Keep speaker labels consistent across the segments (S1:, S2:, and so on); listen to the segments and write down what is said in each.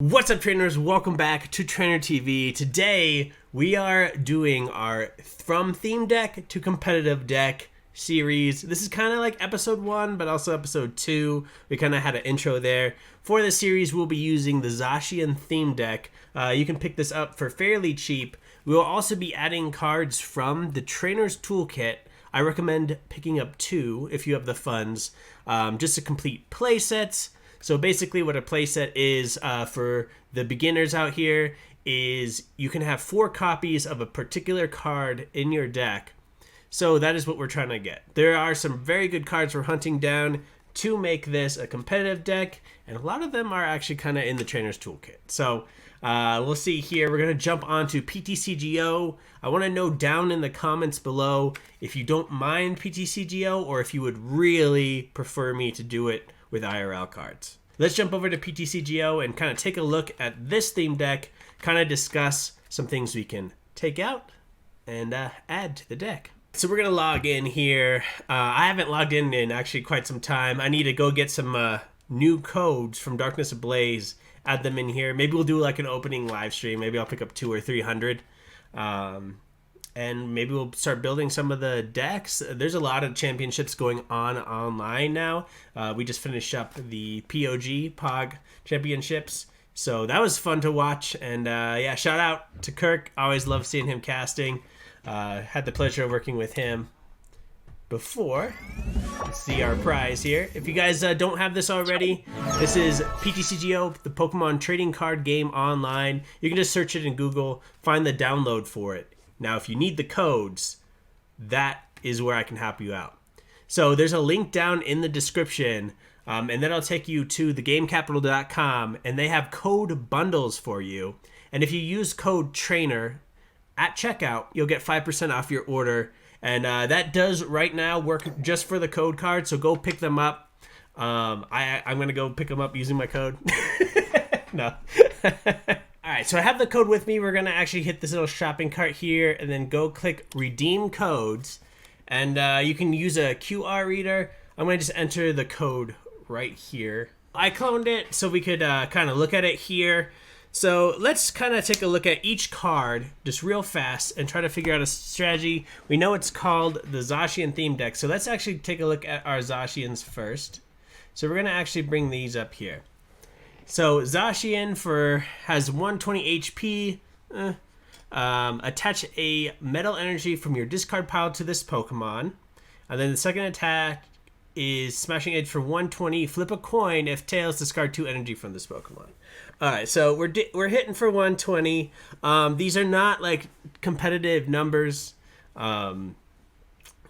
S1: What's up, trainers? Welcome back to Trainer TV. Today we are doing our From Theme Deck to Competitive Deck series. This is kind of like episode 1, but also episode 2. We kind of had an intro there. For this series, we'll be using the Zacian Theme Deck. You can pick this up for fairly cheap. We will also be adding cards from the Trainer's Toolkit. I recommend picking up 2 if you have the funds, just to complete play sets. So basically what a playset is for the beginners out here is you can have 4 copies of a particular card in your deck. So that is what we're trying to get. There are some very good cards we're hunting down to make this a competitive deck, and a lot of them are actually kind of in the Trainer's Toolkit. So we'll see here. We're going to jump onto PTCGO. I want to know down in the comments below if you don't mind PTCGO or if you would really prefer me to do it with IRL cards. Let's jump over to PTCGO and kind of take a look at this theme deck, kind of discuss some things we can take out and add to the deck. So we're going to log in here. I haven't logged in actually quite some time. I need to go get some new codes from Darkness Ablaze, add them in here. Maybe we'll do like an opening live stream. Maybe I'll pick up 200 or 300. And maybe we'll start building some of the decks. There's a lot of championships going on online now. We just finished up the POG championships. So that was fun to watch. And yeah, shout out to Kirk. Always love seeing him casting. Had the pleasure of working with him before. Let's see our prize here. If you guys don't have this already, this is PTCGO, the Pokemon trading card game online. You can just search it in Google, find the download for it. Now, if you need the codes, that is where I can help you out. So there's a link down in the description, and then I'll take you to thegamecapital.com, and they have code bundles for you. And if you use code TRAINER at checkout, you'll get 5% off your order. And that does right now work just for the code card, so go pick them up. I'm going to go pick them up using my code. No. All right, so I have the code with me. We're going to actually hit this little shopping cart here and then go click redeem codes. And you can use a QR reader. I'm going to just enter the code right here. I cloned it so we could kind of look at it here. So let's kind of take a look at each card just real fast and try to figure out a strategy. We know it's called the Zacian Theme Deck. So let's actually take a look at our Zacians first. So we're going to actually bring these up here. So Zacian has 120 HP. Attach a metal energy from your discard pile to this Pokemon. And then the second attack is Smashing Edge for 120. Flip a coin. If tails, discard 2 energy from this Pokemon. All right, so we're hitting for 120. These are not like competitive numbers.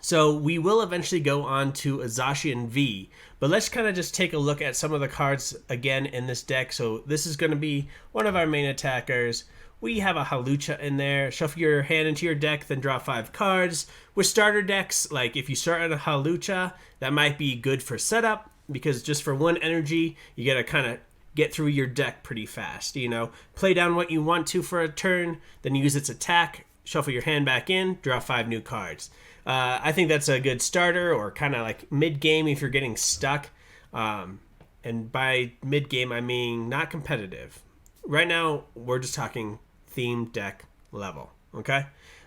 S1: So we will eventually go on to a Zacian V, but let's kind of just take a look at some of the cards again in this deck. So this is going to be one of our main attackers. We have a Halucha in there. Shuffle your hand into your deck, then draw 5 cards. With starter decks, like if you start on a Halucha, that might be good for setup, because just for 1 energy, you got to kind of get through your deck pretty fast. You know, play down what you want to for a turn, then use its attack, shuffle your hand back in, draw 5 new cards. I think that's a good starter, or kind of like mid-game if you're getting stuck. And by mid-game, I mean not competitive. Right now, we're just talking theme deck level, okay?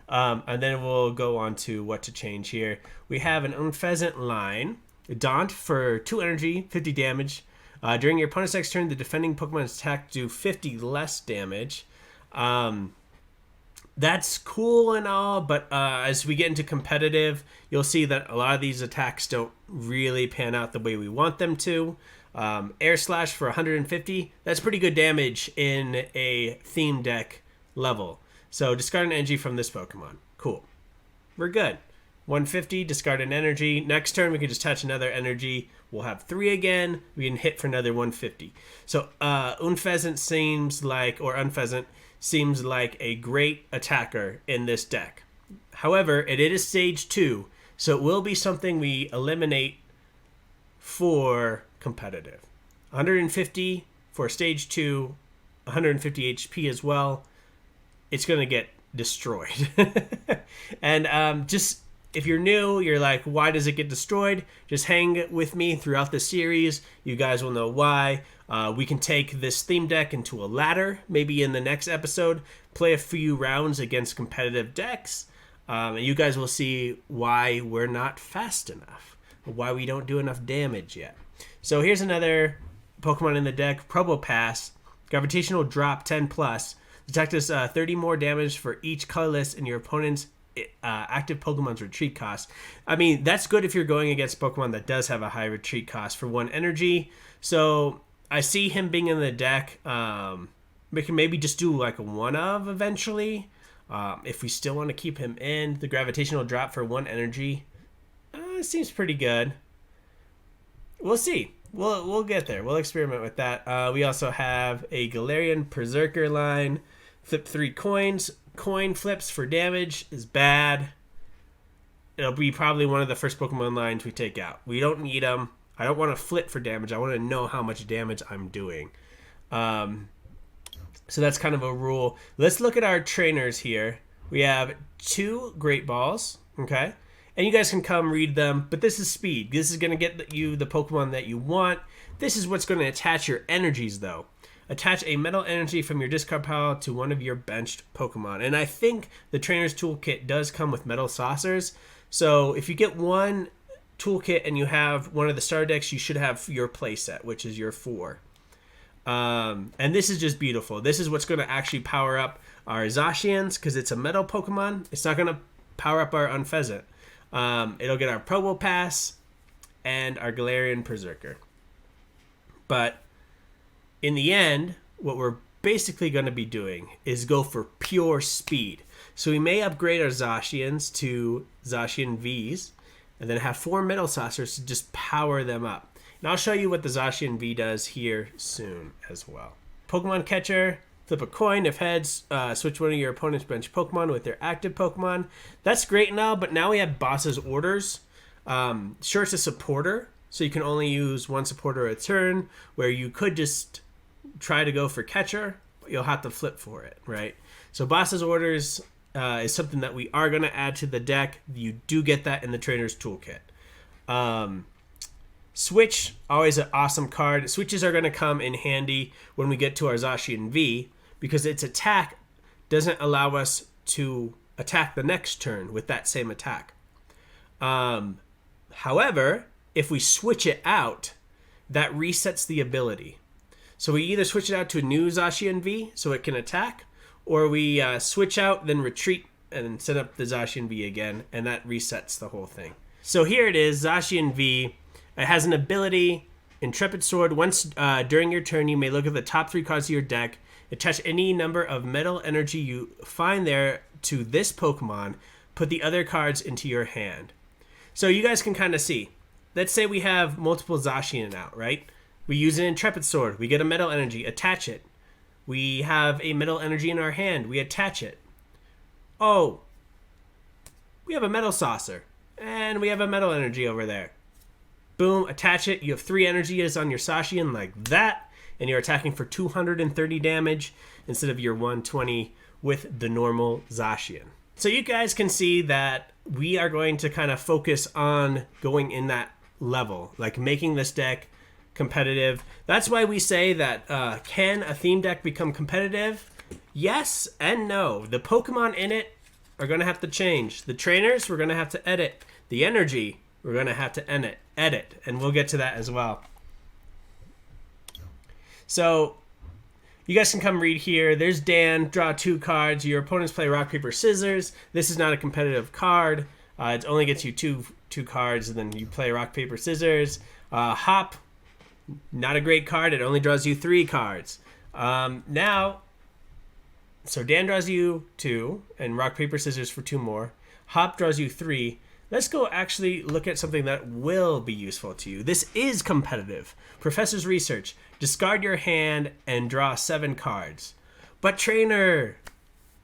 S1: And then we'll go on to what to change here. We have an Unpheasant line, Daunt for 2 energy, 50 damage. During your opponent's next turn, the defending Pokemon's attack do 50 less damage. That's cool and all, but as we get into competitive, you'll see that a lot of these attacks don't really pan out the way we want them to. Air Slash for 150, that's pretty good damage in a theme deck level. So discard an energy from this Pokemon. Cool. We're good. 150, discard an energy. Next turn, we can just touch another energy. We'll have 3 again. We can hit for another 150. So Unpheasant seems like a great attacker in this deck. However, it is stage 2, so it will be something we eliminate for competitive. 150 for stage 2, 150 HP as well. It's going to get destroyed. And just if you're new, you're like, why does it get destroyed? Just hang with me throughout the series. You guys will know why. We can take this theme deck into a ladder, maybe in the next episode, play a few rounds against competitive decks, and you guys will see why we're not fast enough, why we don't do enough damage yet. So here's another Pokemon in the deck, Probopass. Gravitational drop 10 plus. Detect us 30 more damage for each colorless in your opponent's active Pokemon's retreat cost. I mean, that's good if you're going against Pokemon that does have a high retreat cost for 1 energy. So I see him being in the deck. We can maybe just do like a 1-of eventually. If we still want to keep him in, the gravitational drop for 1 energy seems pretty good. We'll see. We'll get there. We'll experiment with that. We also have a Galarian Berserker line. Flip 3 coins. Coin flips for damage is bad. It'll be probably one of the first Pokemon lines we take out. We don't need them. I don't want to flip for damage. I want to know how much damage I'm doing. So that's kind of a rule. Let's look at our trainers here. We have 2 Great Balls. Okay. And you guys can come read them, but this is speed. This is going to get you the Pokemon that you want. This is what's going to attach your energies, though. Attach a metal energy from your discard pile to one of your benched Pokemon. And I think the Trainer's Toolkit does come with metal saucers. So if you get one toolkit and you have one of the starter decks, you should have your playset, which is your 4. And this is just beautiful. This is what's going to actually power up our Zacians, because it's a metal Pokemon. It's not going to power up our Unfezant. It'll get our Probopass and our Galarian Berserker. But in the end, what we're basically going to be doing is go for pure speed. So we may upgrade our Zacians to Zacian Vs and then have 4 metal saucers to just power them up. And I'll show you what the Zacian V does here soon as well. Pokemon Catcher. Flip a coin. If heads, switch one of your opponent's bench Pokemon with their active Pokemon. That's great now, but now we have Boss's Orders. Sure, it's a supporter, so you can only use 1 supporter a turn, where you could just try to go for Catcher, but you'll have to flip for it, right? So Boss's Orders is something that we are going to add to the deck. You do get that in the Trainer's Toolkit. Switch, always an awesome card. Switches are going to come in handy when we get to our Zacian V, because its attack doesn't allow us to attack the next turn with that same attack. However, if we switch it out, that resets the ability. So we either switch it out to a new Zacian V so it can attack, or we switch out, then retreat, and set up the Zacian V again, and that resets the whole thing. So here it is, Zacian V. It has an ability, Intrepid Sword. Once during your turn, you may look at the top 3 cards of your deck, attach any number of metal energy you find there to this Pokemon, put the other cards into your hand. So you guys can kind of see. Let's say we have multiple Zacian out, right? We use an Intrepid Sword. We get a metal energy, attach it. We have a metal energy in our hand. We attach it. Oh, we have a metal saucer. And we have a metal energy over there. Boom, attach it. You have 3 energies on your Zacian like that. And you're attacking for 230 damage instead of your 120 with the normal Zacian. So you guys can see that we are going to kind of focus on going in that level, like making this deck competitive. That's why we say that can a theme deck become competitive? Yes and no. The Pokemon in it are going to have to change. The trainers, we're going to have to edit. The energy, we're going to have to edit. And we'll get to that as well. So you guys can come read here. There's Dan, draw 2 cards. Your opponents play rock, paper, scissors. This is not a competitive card. It only gets you two cards, and then you play rock, paper, scissors. Hop, not a great card. It only draws you 3 cards. Now, so Dan draws you 2, and rock, paper, scissors for 2 more. Hop draws you 3. Let's go actually look at something that will be useful to you. This is competitive. Professor's research. Discard your hand and draw 7 cards. But trainer,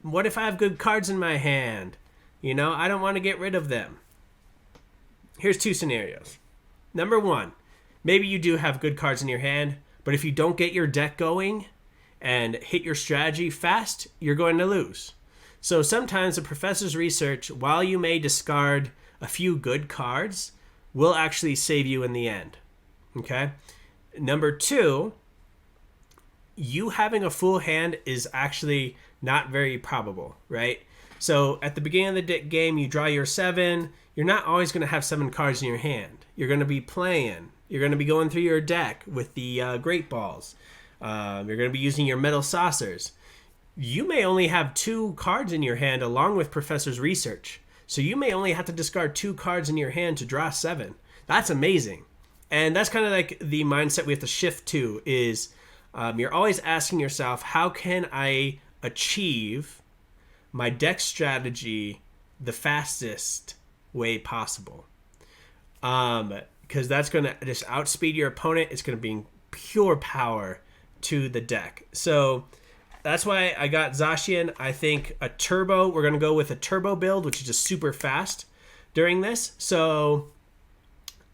S1: what if I have good cards in my hand? You know, I don't want to get rid of them. Here's 2 scenarios. Number 1, maybe you do have good cards in your hand, but if you don't get your deck going and hit your strategy fast, you're going to lose. So sometimes the professor's research, while you may discard a few good cards will actually save you in the end. Okay? Number two, you having a full hand is actually not very probable, right? So at the beginning of the game, you draw your 7. You're not always going to have 7 cards in your hand. You're going to be playing. You're going to be going through your deck with the Great Balls. You're going to be using your Metal Saucers. You may only have 2 cards in your hand along with Professor's Research. So you may only have to discard 2 cards in your hand to draw 7. That's amazing. And that's kind of like the mindset we have to shift to is you're always asking yourself, how can I achieve my deck strategy the fastest way possible? Because that's going to just outspeed your opponent. It's going to bring pure power to the deck. So that's why I got Zacian. I think a turbo, we're going to go with a turbo build, which is just super fast during this. So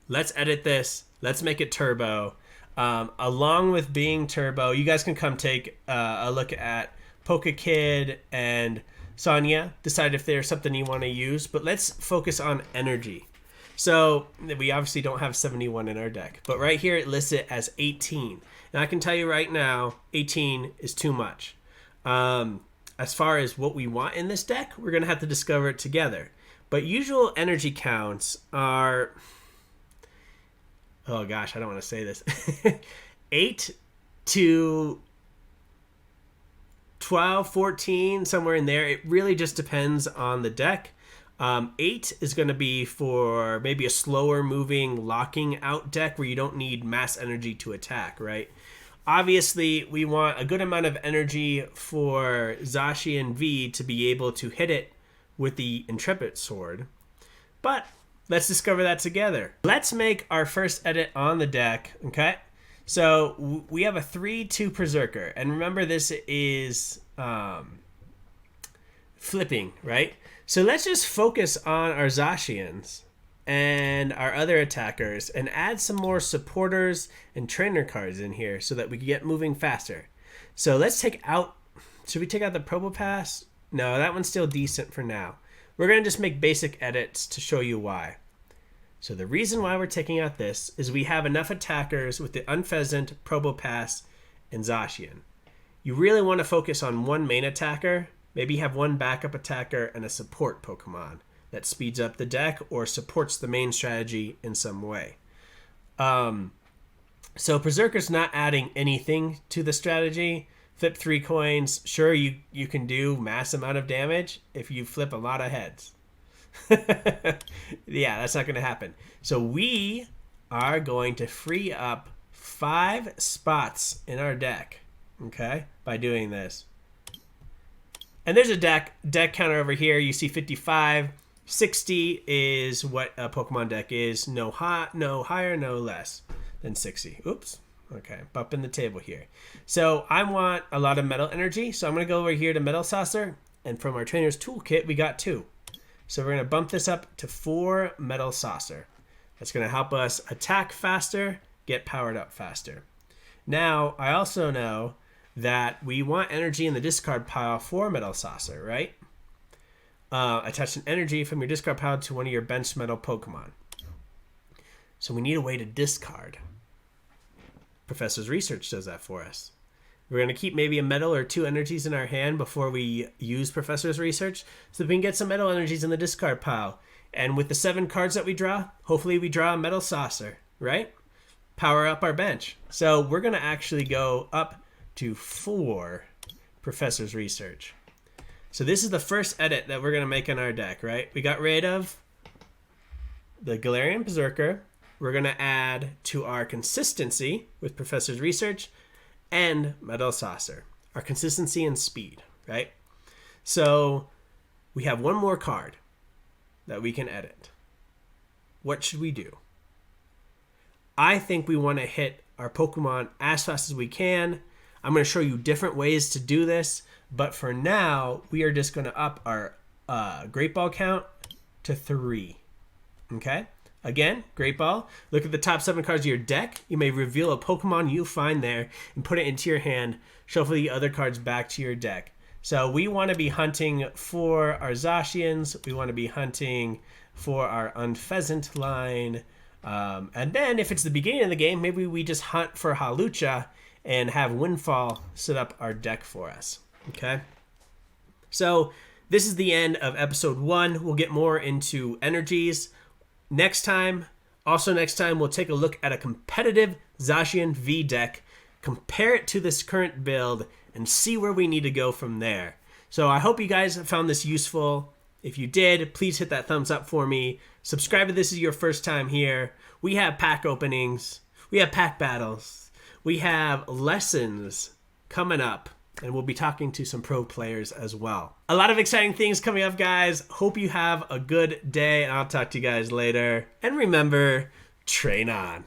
S1: let's edit this. Let's make it turbo. Along with being turbo, you guys can come take a look at Poke Kid and Sonya. Decide if there's something you want to use. But let's focus on energy. So we obviously don't have 71 in our deck. But right here it lists it as 18. And I can tell you right now, 18 is too much. As far as what we want in this deck, we're going to have to discover it together. But usual energy counts are... Oh gosh, I don't want to say this. 8 to 12, 14, somewhere in there. It really just depends on the deck. 8 is going to be for maybe a slower moving locking out deck where you don't need mass energy to attack, right? Obviously, we want a good amount of energy for Zacian V to be able to hit it with the Intrepid Sword. But let's discover that together. Let's make our first edit on the deck, okay? So we have a 3/2 Berserker. And remember, this is flipping, right? So let's just focus on our Zacians and our other attackers and add some more supporters and trainer cards in here so that we can get moving faster. So let's take out, should we take out the Probopass? No, that one's still decent for now. We're going to just make basic edits to show you why. So the reason why we're taking out this is we have enough attackers with the Unpheasant, Probopass, and Zacian. You really want to focus on one main attacker, maybe have one backup attacker and a support Pokemon that speeds up the deck or supports the main strategy in some way. So Berserker's not adding anything to the strategy. Flip 3 coins. Sure, you can do mass amount of damage if you flip a lot of heads. Yeah, that's not going to happen. So we are going to free up 5 spots in our deck, okay, by doing this. And there's a deck counter over here. You see 55. 60 is what a Pokemon deck is. No higher, no less than 60. Oops. Okay, bumping the table here. So I want a lot of metal energy. So I'm going to go over here to Metal Saucer. And from our trainer's toolkit, we got 2. So we're going to bump this up to 4 Metal Saucer. That's going to help us attack faster, get powered up faster. Now, I also know that we want energy in the discard pile for Metal Saucer, right? Attach an energy from your discard pile to one of your bench metal Pokemon. So we need a way to discard. Professor's Research does that for us. We're going to keep maybe a metal or 2 energies in our hand before we use Professor's Research so that we can get some metal energies in the discard pile. And with the 7 cards that we draw, hopefully we draw a Metal Saucer, right? Power up our bench. So we're going to actually go up to 4 Professor's Research. So this is the first edit that we're going to make on our deck, right? We got rid of the Galarian Berserker. We're going to add to our consistency with Professor's Research and Metal Saucer. Our consistency and speed, right? So we have one more card that we can edit. What should we do? I think we want to hit our Pokemon as fast as we can. I'm going to show you different ways to do this. But for now, we are just going to up our Great Ball count to 3. Okay? Again, Great Ball. Look at the top 7 cards of your deck. You may reveal a Pokemon you find there and put it into your hand. Shuffle the other cards back to your deck. So we want to be hunting for our Zacians. We want to be hunting for our Unpheasant line. And then if it's the beginning of the game, maybe we just hunt for Halucha and have Windfall set up our deck for us. Okay. So this is the end of episode 1. We'll get more into energies next time. Also next time, we'll take a look at a competitive Zacian V deck, compare it to this current build, and see where we need to go from there. So I hope you guys found this useful. If you did, please hit that thumbs up for me. Subscribe if this is your first time here. We have pack openings. We have pack battles. We have lessons coming up. And we'll be talking to some pro players as well. A lot of exciting things coming up, guys. Hope you have a good day. I'll talk to you guys later. And remember, train on.